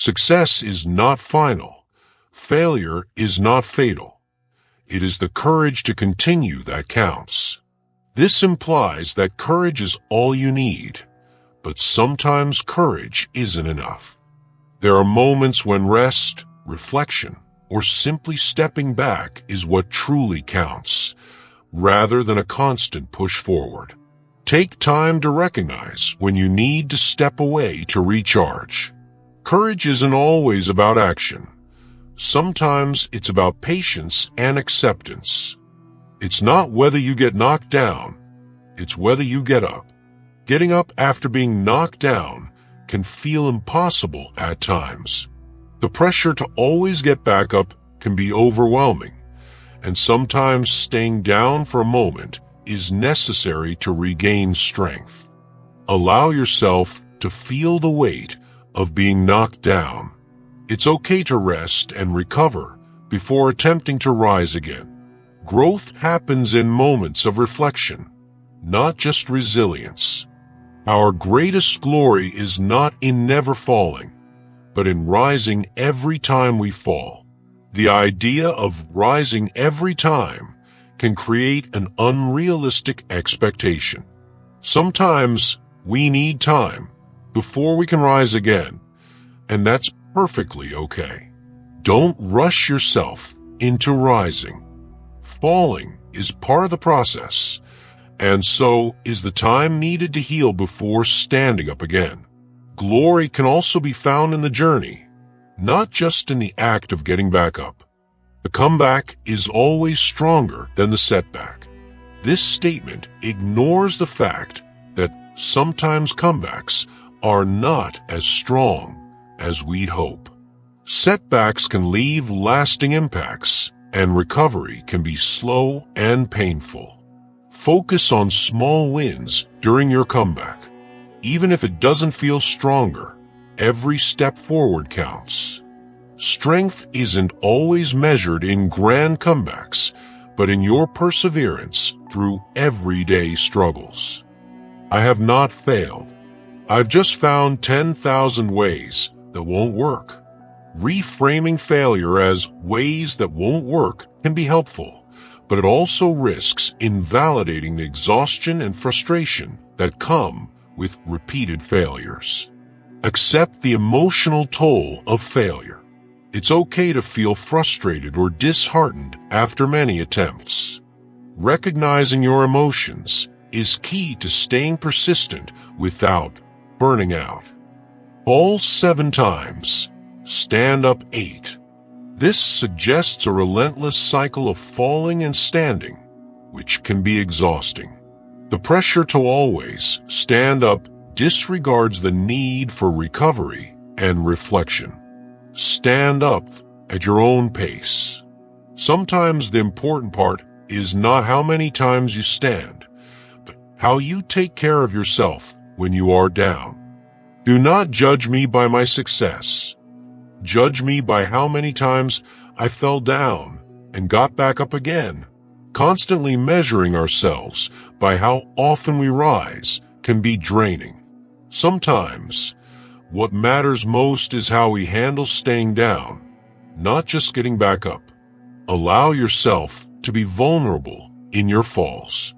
Success is not final. Failure is not fatal. It is the courage to continue that counts. This implies that courage is all you need, but sometimes courage isn't enough. There are moments when rest, reflection, or simply stepping back is what truly counts, rather than a constant push forward. Take time to recognize when you need to step away to recharge. Courage isn't always about action. Sometimes it's about patience and acceptance. It's not whether you get knocked down, it's whether you get up. Getting up after being knocked down can feel impossible at times. The pressure to always get back up can be overwhelming, and sometimes staying down for a moment is necessary to regain strength. Allow yourself to feel the weight of being knocked down. It's okay to rest and recover before attempting to rise again. Growth happens in moments of reflection, not just resilience. Our greatest glory is not in never falling, but in rising every time we fall. The idea of rising every time can create an unrealistic expectation. Sometimes we need time before we can rise again, and that's perfectly okay. Don't rush yourself into rising. Falling is part of the process, and so is the time needed to heal before standing up again. Glory can also be found in the journey, not just in the act of getting back up. The comeback is always stronger than the setback. This statement ignores the fact that sometimes comebacks are not as strong as we'd hope. Setbacks can leave lasting impacts, and recovery can be slow and painful. Focus on small wins during your comeback. Even if it doesn't feel stronger, every step forward counts. Strength isn't always measured in grand comebacks, but in your perseverance through everyday struggles. I have not failed. I've just found 10,000 ways that won't work. Reframing failure as ways that won't work can be helpful, but it also risks invalidating the exhaustion and frustration that come with repeated failures. Accept the emotional toll of failure. It's okay to feel frustrated or disheartened after many attempts. Recognizing your emotions is key to staying persistent without burning out. Fall 7 times, stand up 8. This suggests a relentless cycle of falling and standing, which can be exhausting. The pressure to always stand up disregards the need for recovery and reflection. Stand up at your own pace. Sometimes the important part is not how many times you stand, but how you take care of yourself when you are down. Do not judge me by my success. Judge me by how many times I fell down and got back up again. Constantly measuring ourselves by how often we rise can be draining. Sometimes, what matters most is how we handle staying down, not just getting back up. Allow yourself to be vulnerable in your falls.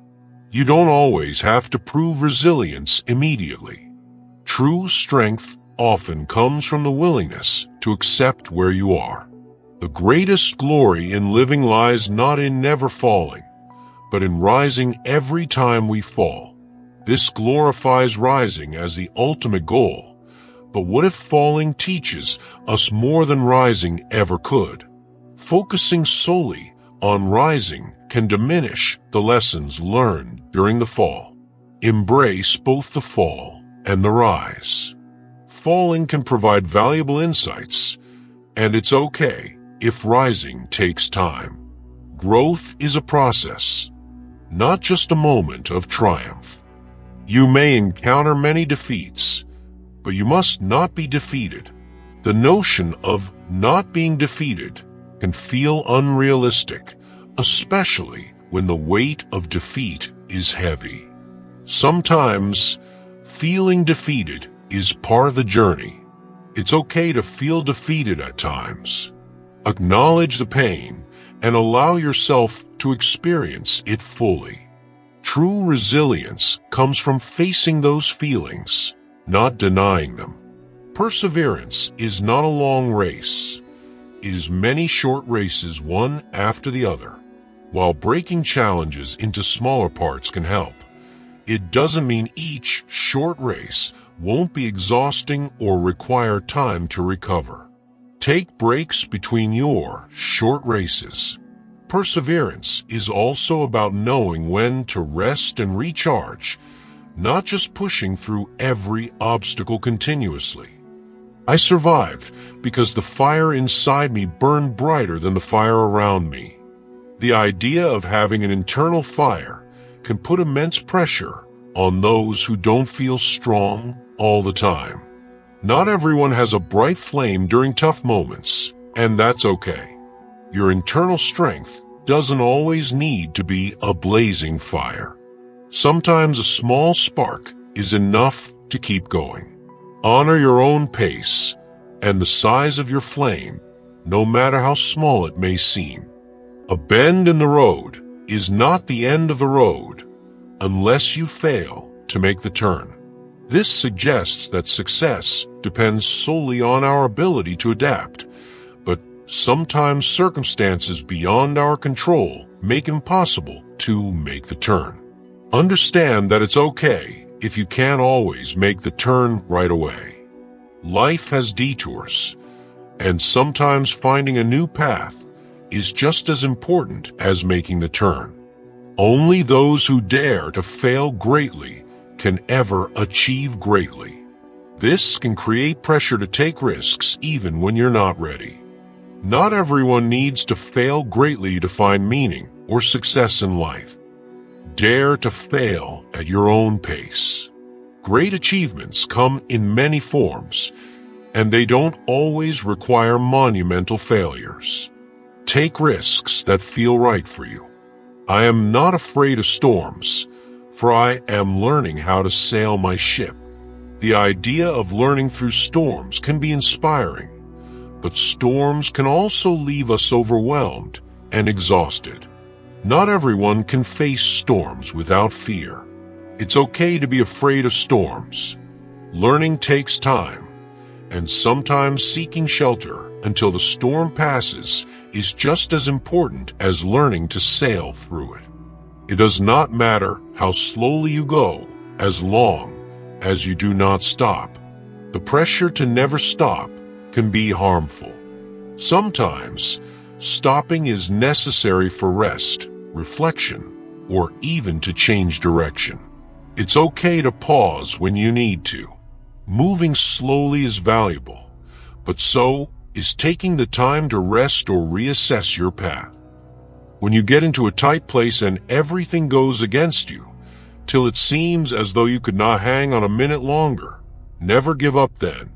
You don't always have to prove resilience immediately. True strength often comes from the willingness to accept where you are. The greatest glory in living lies not in never falling, but in rising every time we fall. This glorifies rising as the ultimate goal. But what if falling teaches us more than rising ever could? Focusing solely on rising can diminish the lessons learned during the fall. Embrace both the fall and the rise. Falling can provide valuable insights, and it's okay if rising takes time. Growth is a process, not just a moment of triumph. You may encounter many defeats, but you must not be defeated. The notion of not being defeated can feel unrealistic, especially when the weight of defeat is heavy. Sometimes, feeling defeated is part of the journey. It's okay to feel defeated at times. Acknowledge the pain and allow yourself to experience it fully. True resilience comes from facing those feelings, not denying them. Perseverance is not a long race. It is many short races, one after the other. While breaking challenges into smaller parts can help, it doesn't mean each short race won't be exhausting or require time to recover. Take breaks between your short races. Perseverance is also about knowing when to rest and recharge, not just pushing through every obstacle continuously. I survived because the fire inside me burned brighter than the fire around me. The idea of having an internal fire can put immense pressure on those who don't feel strong all the time. Not everyone has a bright flame during tough moments, and that's okay. Your internal strength doesn't always need to be a blazing fire. Sometimes a small spark is enough to keep going. Honor your own pace and the size of your flame, no matter how small it may seem. A bend in the road is not the end of the road unless you fail to make the turn. This suggests that success depends solely on our ability to adapt, but sometimes circumstances beyond our control make it impossible to make the turn. Understand that it's okay if you can't always make the turn right away. Life has detours, and sometimes finding a new path is just as important as making the turn. Only those who dare to fail greatly can ever achieve greatly. This can create pressure to take risks even when you're not ready. Not everyone needs to fail greatly to find meaning or success in life. Dare to fail at your own pace. Great achievements come in many forms, and they don't always require monumental failures. Take risks that feel right for you. I am not afraid of storms, for I am learning how to sail my ship. The idea of learning through storms can be inspiring, but storms can also leave us overwhelmed and exhausted. Not everyone can face storms without fear. It's okay to be afraid of storms. Learning takes time, and sometimes seeking shelter until the storm passes is just as important as learning to sail through it. It does not matter how slowly you go, as long as you do not stop. The pressure to never stop can be harmful. Sometimes, stopping is necessary for rest, reflection, or even to change direction. It's okay to pause when you need to. Moving slowly is valuable, but so is taking the time to rest or reassess your path. When you get into a tight place and everything goes against you, till it seems as though you could not hang on a minute longer, never give up then,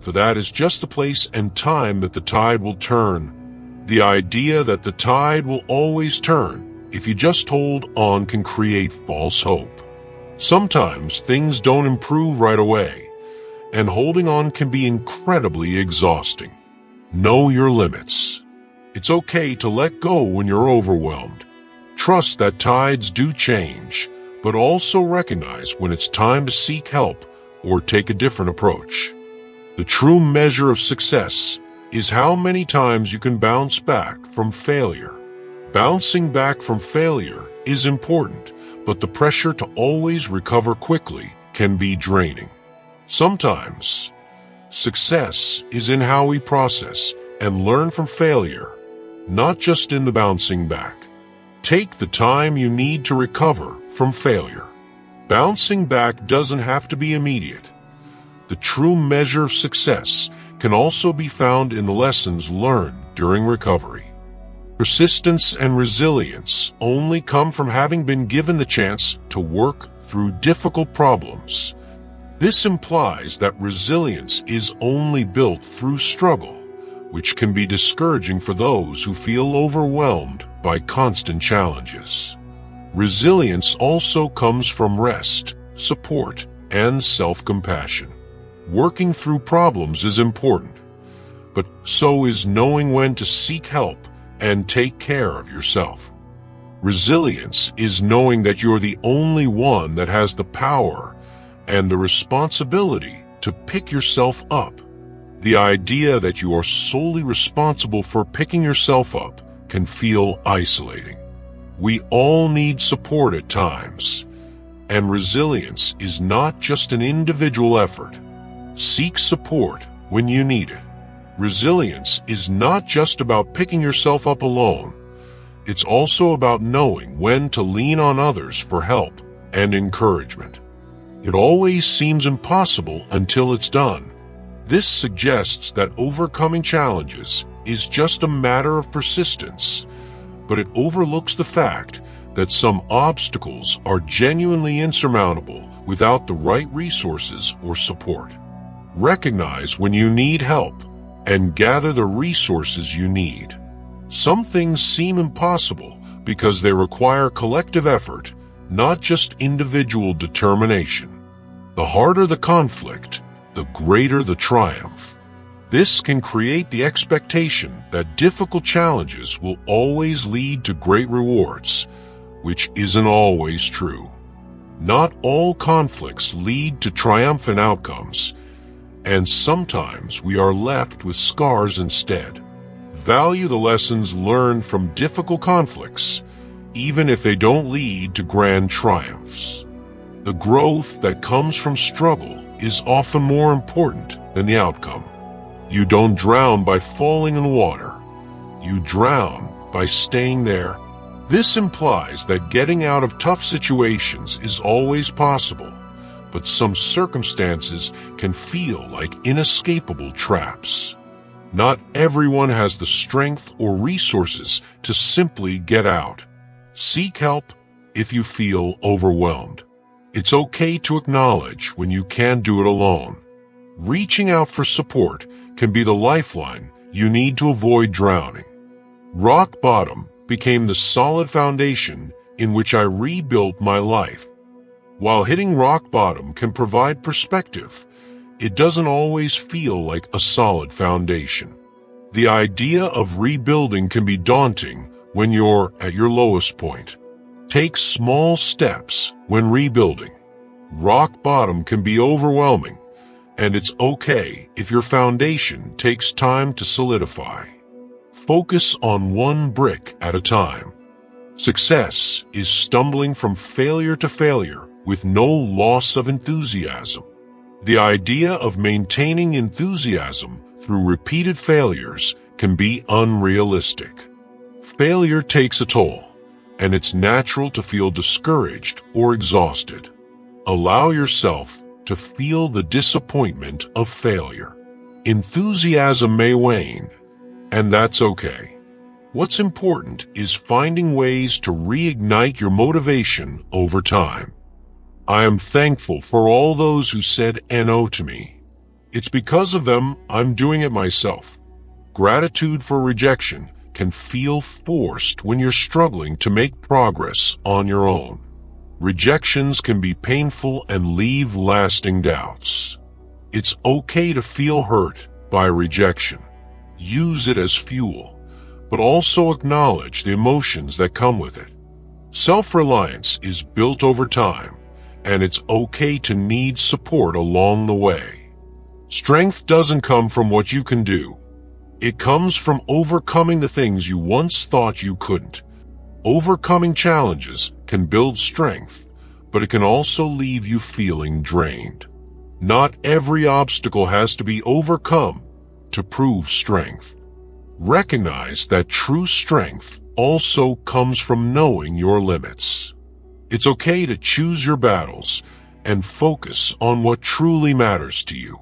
for that is just the place and time that the tide will turn. The idea that the tide will always turn if you just hold on can create false hope. Sometimes things don't improve right away, and holding on can be incredibly exhausting. Know your limits. It's okay to let go when you're overwhelmed. Trust that tides do change, but also recognize when it's time to seek help or take a different approach. The true measure of success is how many times you can bounce back from failure. Bouncing back from failure is important, but the pressure to always recover quickly can be draining. Sometimes, success is in how we process and learn from failure, not just in the bouncing back. Take the time you need to recover from failure. Bouncing back doesn't have to be immediate. The true measure of success can also be found in the lessons learned during recovery. Persistence and resilience only come from having been given the chance to work through difficult problems. This implies that resilience is only built through struggle, which can be discouraging for those who feel overwhelmed by constant challenges. Resilience also comes from rest, support, and self-compassion. Working through problems is important, but so is knowing when to seek help and take care of yourself. Resilience is knowing that you're the only one that has the power and the responsibility to pick yourself up. The idea that you are solely responsible for picking yourself up can feel isolating. We all need support at times, and resilience is not just an individual effort. Seek support when you need it. Resilience is not just about picking yourself up alone. It's also about knowing when to lean on others for help and encouragement. It always seems impossible until it's done. This suggests that overcoming challenges is just a matter of persistence, but it overlooks the fact that some obstacles are genuinely insurmountable without the right resources or support. Recognize when you need help and gather the resources you need. Some things seem impossible because they require collective effort, not just individual determination. The harder the conflict, the greater the triumph. This can create the expectation that difficult challenges will always lead to great rewards, which isn't always true. Not all conflicts lead to triumphant outcomes, and sometimes we are left with scars instead. Value the lessons learned from difficult conflicts, even if they don't lead to grand triumphs. The growth that comes from struggle is often more important than the outcome. You don't drown by falling in water. You drown by staying there. This implies that getting out of tough situations is always possible, but some circumstances can feel like inescapable traps. Not everyone has the strength or resources to simply get out. Seek help if you feel overwhelmed. It's okay to acknowledge when you can't do it alone. Reaching out for support can be the lifeline you need to avoid drowning. Rock bottom became the solid foundation in which I rebuilt my life. While hitting rock bottom can provide perspective, it doesn't always feel like a solid foundation. The idea of rebuilding can be daunting when you're at your lowest point. Take small steps when rebuilding. Rock bottom can be overwhelming, and it's okay if your foundation takes time to solidify. Focus on one brick at a time. Success is stumbling from failure to failure with no loss of enthusiasm. The idea of maintaining enthusiasm through repeated failures can be unrealistic. Failure takes a toll, and it's natural to feel discouraged or exhausted. Allow yourself to feel the disappointment of failure. Enthusiasm may wane, and that's okay. What's important is finding ways to reignite your motivation over time. I am thankful for all those who said no to me. It's because of them I'm doing it myself. Gratitude for rejection can feel forced when you're struggling to make progress on your own. Rejections can be painful and leave lasting doubts. It's okay to feel hurt by rejection. Use it as fuel, but also acknowledge the emotions that come with it. Self-reliance is built over time, and it's okay to need support along the way. Strength doesn't come from what you can do. It comes from overcoming the things you once thought you couldn't. Overcoming challenges can build strength, but it can also leave you feeling drained. Not every obstacle has to be overcome to prove strength. Recognize that true strength also comes from knowing your limits. It's okay to choose your battles and focus on what truly matters to you.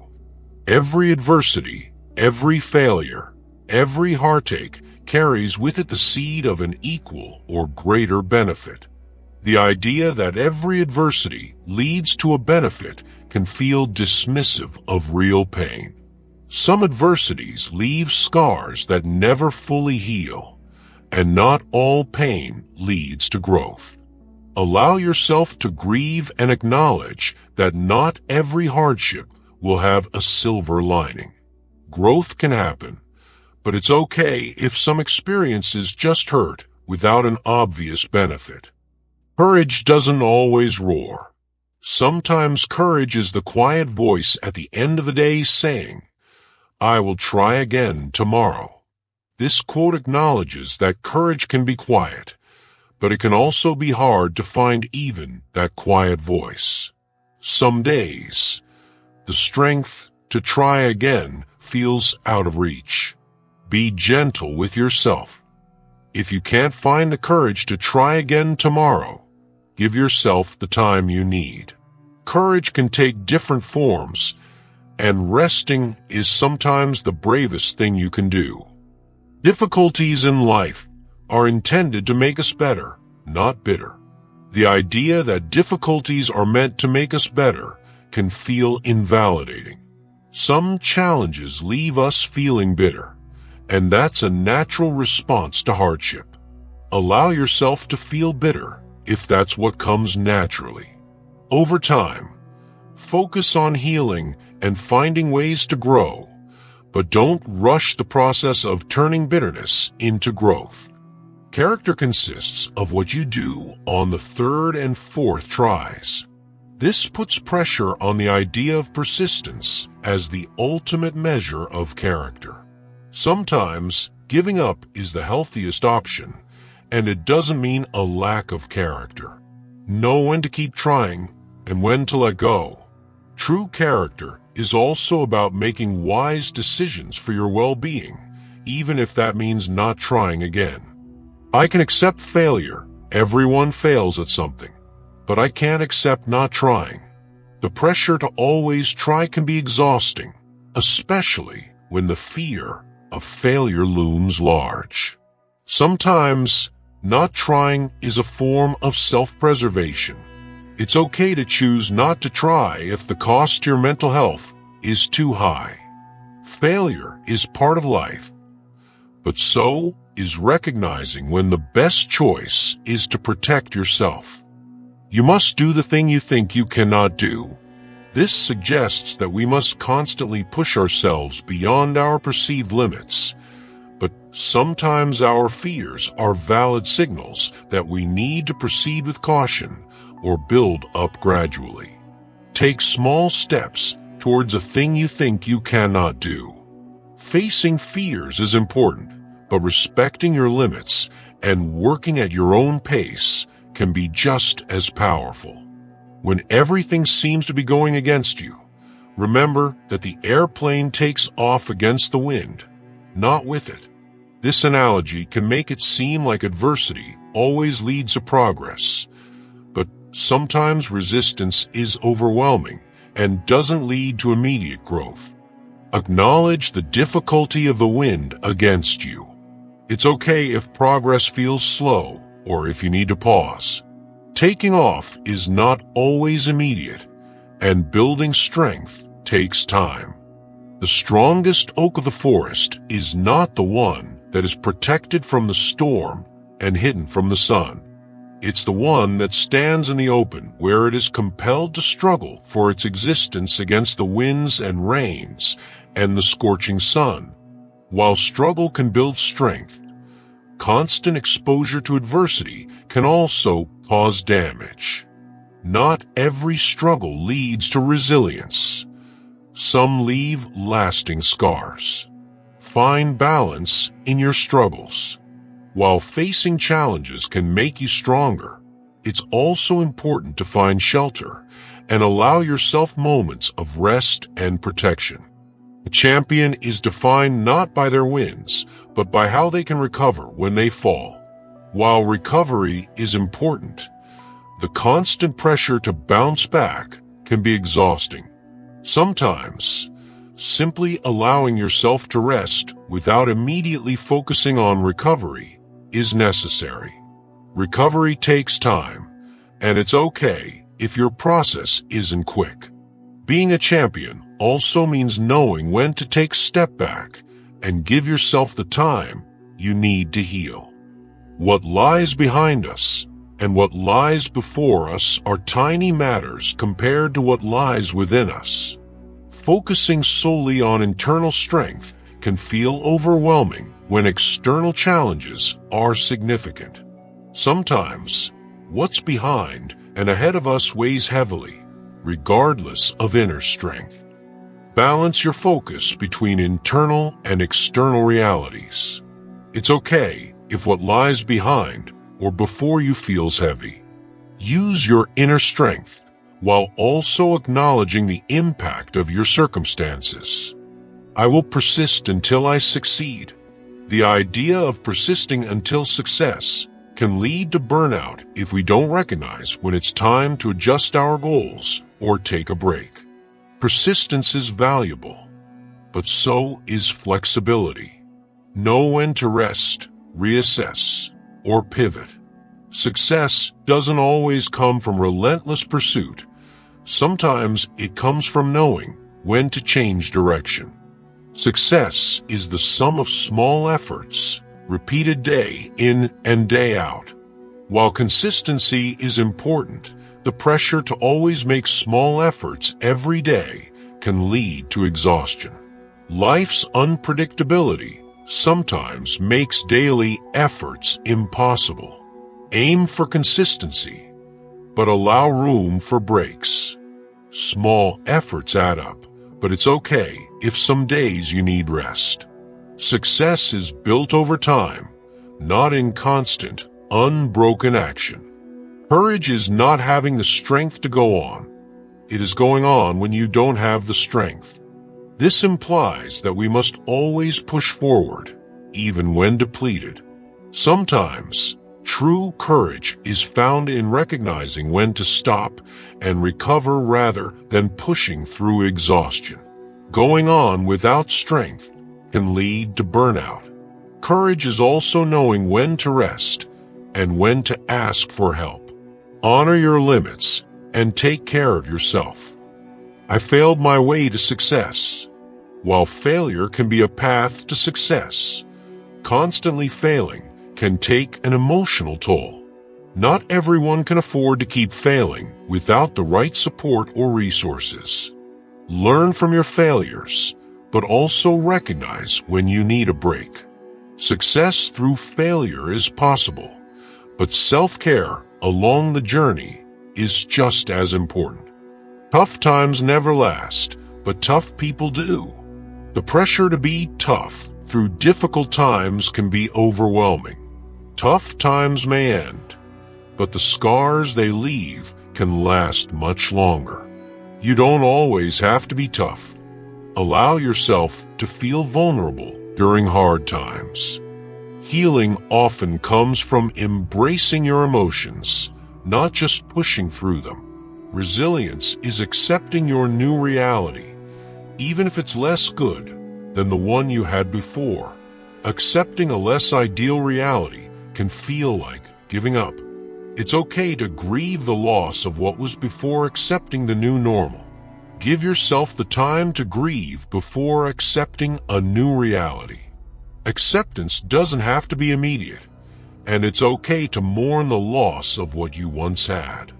Every adversity, every failure, every heartache carries with it the seed of an equal or greater benefit. The idea that every adversity leads to a benefit can feel dismissive of real pain. Some adversities leave scars that never fully heal, and not all pain leads to growth. Allow yourself to grieve and acknowledge that not every hardship will have a silver lining. Growth can happen, but it's okay if some experiences just hurt without an obvious benefit. Courage doesn't always roar. Sometimes courage is the quiet voice at the end of the day saying, "I will try again tomorrow." This quote acknowledges that courage can be quiet, but it can also be hard to find even that quiet voice. Some days, the strength to try again feels out of reach. Be gentle with yourself. If you can't find the courage to try again tomorrow, give yourself the time you need. Courage can take different forms, and resting is sometimes the bravest thing you can do. Difficulties in life are intended to make us better, not bitter. The idea that difficulties are meant to make us better can feel invalidating. Some challenges leave us feeling bitter, and that's a natural response to hardship. Allow yourself to feel bitter if that's what comes naturally. Over time, focus on healing and finding ways to grow, but don't rush the process of turning bitterness into growth. Character consists of what you do on the third and fourth tries. This puts pressure on the idea of persistence as the ultimate measure of character. Sometimes giving up is the healthiest option, and it doesn't mean a lack of character. Know when to keep trying and when to let go. True character is also about making wise decisions for your well-being, even if that means not trying again. I can accept failure. Everyone fails at something. But I can't accept not trying. The pressure to always try can be exhausting, especially when the fear of failure looms large. Sometimes, not trying is a form of self-preservation. It's okay to choose not to try if the cost to your mental health is too high. Failure is part of life, but so is recognizing when the best choice is to protect yourself. You must do the thing you think you cannot do. This suggests that we must constantly push ourselves beyond our perceived limits, but sometimes our fears are valid signals that we need to proceed with caution or build up gradually. Take small steps towards a thing you think you cannot do. Facing fears is important, but respecting your limits and working at your own pace can be just as powerful. When everything seems to be going against you, remember that the airplane takes off against the wind, not with it. This analogy can make it seem like adversity always leads to progress, but sometimes resistance is overwhelming and doesn't lead to immediate growth. Acknowledge the difficulty of the wind against you. It's okay if progress feels slow or if you need to pause. Taking off is not always immediate, and building strength takes time. The strongest oak of the forest is not the one that is protected from the storm and hidden from the sun. It's the one that stands in the open where it is compelled to struggle for its existence against the winds and rains and the scorching sun. While struggle can build strength, constant exposure to adversity can also cause damage. Not every struggle leads to resilience. Some leave lasting scars. Find balance in your struggles. While facing challenges can make you stronger, it's also important to find shelter and allow yourself moments of rest and protection. A champion is defined not by their wins, but by how they can recover when they fall. While recovery is important, the constant pressure to bounce back can be exhausting. Sometimes, simply allowing yourself to rest without immediately focusing on recovery is necessary. Recovery takes time, and it's okay if your process isn't quick. Being a champion also means knowing when to take a step back and give yourself the time you need to heal. What lies behind us and what lies before us are tiny matters compared to what lies within us. Focusing solely on internal strength can feel overwhelming when external challenges are significant. Sometimes, what's behind and ahead of us weighs heavily, regardless of inner strength. Balance your focus between internal and external realities. It's okay if what lies behind or before you feels heavy. Use your inner strength while also acknowledging the impact of your circumstances. I will persist until I succeed. The idea of persisting until success can lead to burnout if we don't recognize when it's time to adjust our goals or take a break. Persistence is valuable, but so is flexibility. Know when to rest, reassess, or pivot. Success doesn't always come from relentless pursuit. Sometimes it comes from knowing when to change direction. Success is the sum of small efforts, repeated day in and day out. While consistency is important, the pressure to always make small efforts every day can lead to exhaustion. Life's unpredictability sometimes makes daily efforts impossible. Aim for consistency, but allow room for breaks. Small efforts add up, but it's okay if some days you need rest. Success is built over time, not in constant, unbroken action. Courage is not having the strength to go on. It is going on when you don't have the strength. This implies that we must always push forward, even when depleted. Sometimes, true courage is found in recognizing when to stop and recover rather than pushing through exhaustion. Going on without strength can lead to burnout. Courage is also knowing when to rest and when to ask for help. Honor your limits and take care of yourself. I failed my way to success. While failure can be a path to success, constantly failing can take an emotional toll. Not everyone can afford to keep failing without the right support or resources. Learn from your failures, but also recognize when you need a break. Success through failure is possible, but self-care along the journey is just as important. Tough times never last, but tough people do. The pressure to be tough through difficult times can be overwhelming. Tough times may end, but the scars they leave can last much longer. You don't always have to be tough. Allow yourself to feel vulnerable during hard times. Healing often comes from embracing your emotions, not just pushing through them. Resilience is accepting your new reality, even if it's less good than the one you had before. Accepting a less ideal reality can feel like giving up. It's okay to grieve the loss of what was before accepting the new normal. Give yourself the time to grieve before accepting a new reality. Acceptance doesn't have to be immediate, and it's okay to mourn the loss of what you once had.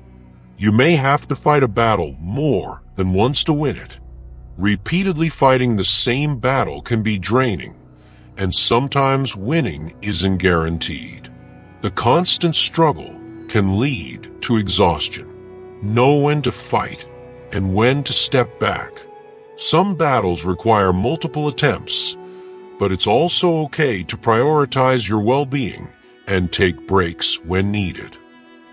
You may have to fight a battle more than once to win it. Repeatedly fighting the same battle can be draining, and sometimes winning isn't guaranteed. The constant struggle can lead to exhaustion. Know when to fight and when to step back. Some battles require multiple attempts, but it's also okay to prioritize your well-being and take breaks when needed.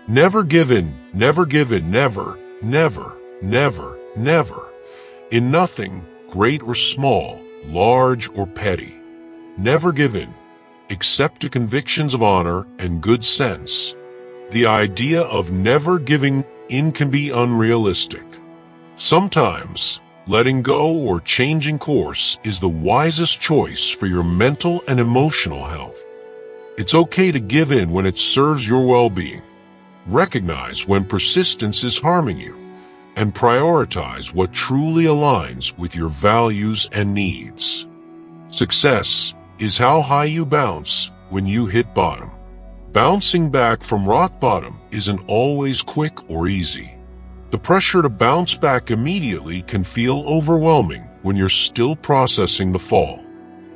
Never give in, never give in, never, never, never, never. In nothing, great or small, large or petty. Never give in, except to convictions of honor and good sense. The idea of never giving in can be unrealistic. Sometimes, letting go or changing course is the wisest choice for your mental and emotional health. It's okay to give in when it serves your well-being. Recognize when persistence is harming you, and prioritize what truly aligns with your values and needs. Success is how high you bounce when you hit bottom. Bouncing back from rock bottom isn't always quick or easy. The pressure to bounce back immediately can feel overwhelming when you're still processing the fall.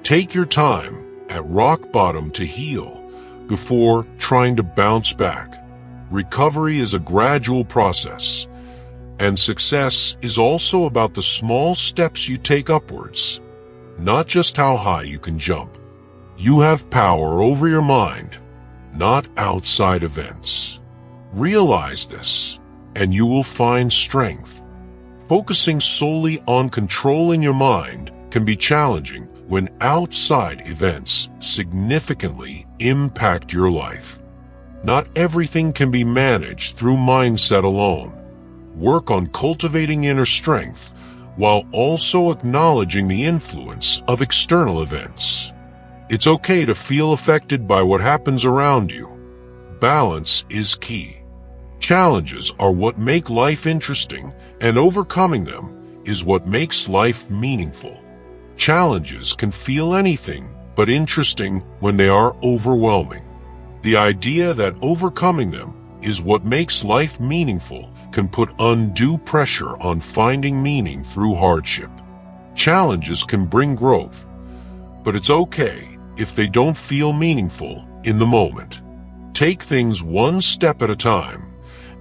Take your time at rock bottom to heal before trying to bounce back. Recovery is a gradual process, and success is also about the small steps you take upwards, not just how high you can jump. You have power over your mind, not outside events. Realize this, and you will find strength. Focusing solely on controlling your mind can be challenging when outside events significantly impact your life. Not everything can be managed through mindset alone. Work on cultivating inner strength while also acknowledging the influence of external events. It's okay to feel affected by what happens around you. Balance is key. Challenges are what make life interesting, and overcoming them is what makes life meaningful. Challenges can feel anything but interesting when they are overwhelming. The idea that overcoming them is what makes life meaningful can put undue pressure on finding meaning through hardship. Challenges can bring growth, but it's okay if they don't feel meaningful in the moment. Take things one step at a time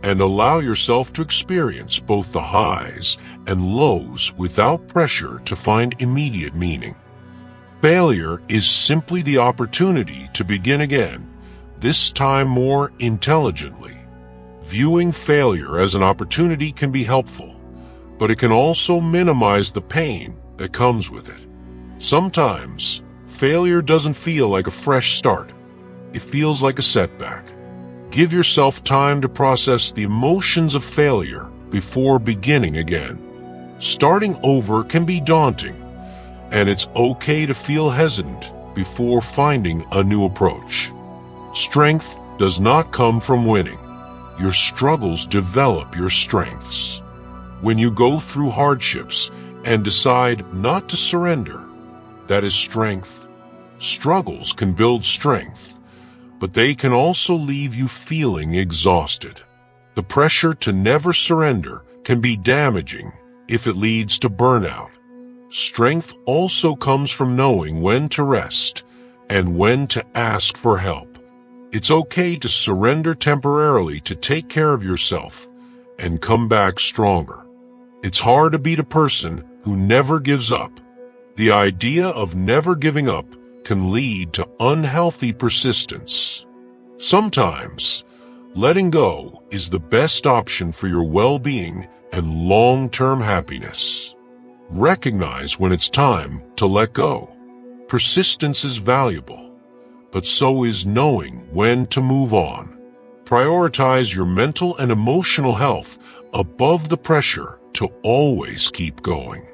and allow yourself to experience both the highs and lows without pressure to find immediate meaning. Failure is simply the opportunity to begin again, this time more intelligently. Viewing failure as an opportunity can be helpful, but it can also minimize the pain that comes with it. Sometimes, failure doesn't feel like a fresh start. It feels like a setback. Give yourself time to process the emotions of failure before beginning again. Starting over can be daunting, and it's okay to feel hesitant before finding a new approach. Strength does not come from winning. Your struggles develop your strengths. When you go through hardships and decide not to surrender, that is strength. Struggles can build strength, but they can also leave you feeling exhausted. The pressure to never surrender can be damaging if it leads to burnout. Strength also comes from knowing when to rest and when to ask for help. It's okay to surrender temporarily to take care of yourself and come back stronger. It's hard to be the person who never gives up. The idea of never giving up can lead to unhealthy persistence. Sometimes, letting go is the best option for your well-being and long-term happiness. Recognize when it's time to let go. Persistence is valuable, but so is knowing when to move on. Prioritize your mental and emotional health above the pressure to always keep going.